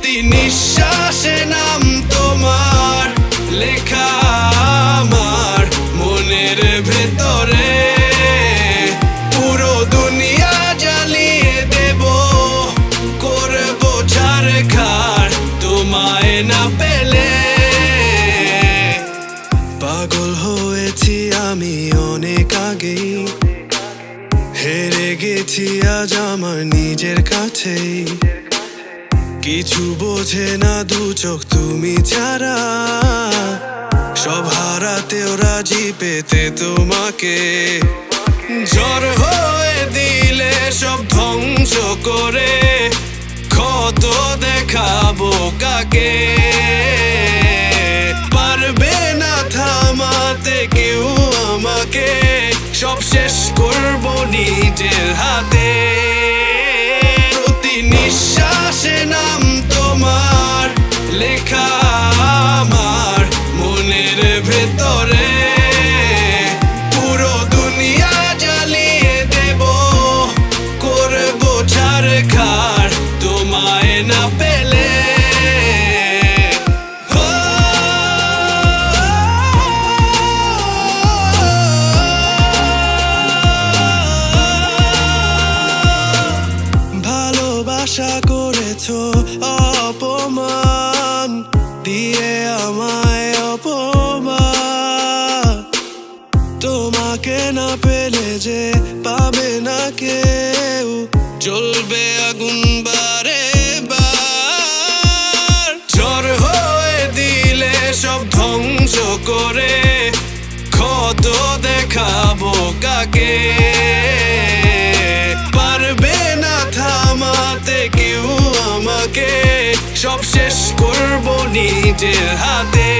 প্রতি নিঃশ্বাসে নাম তোমার লেখা আমার মনের ভেতরে। পুরো দুনিয়া জ্বালিয়ে দেব, করবো ছারখার তোমায় না পেলে। পাগল হয়েছি আমি অনেক আগেই, হেরে গেছি আজ আমার নিজের কাছেই। কিছু বোঝে না দু চোখ তুমি ছাড়া, সব হারাতেও রাজি পেতে তোমাকে। ঝড় হয়ে দিলে সব ধ্বংস করে, ক্ষত দেখাবো কাকে। পারবে না থামাতে কেউ আমাকে, সব শেষ করবো নিজের হাতে। প্রতি নিঃশ্বাসে নাম তোমার লেখা আমার মনের ভেতরে। পুরো দুনিয়া জ্বালিয়ে দেব, করবো ছারখার তোমায় না পেলে। আশা করেছো অপমান দিয়ে আমায় অপমান, তোমাকে না পেলে যে পাবে না কেউ, জ্বলবে আগুন বারে বার। ঝড় হয়ে দিলে সব ধ্বংস করে, ক্ষত দেখাবো কাকে। পারবে না থামাতে কেউ আমাকে, সব শেষ করবো নিজের হাতে।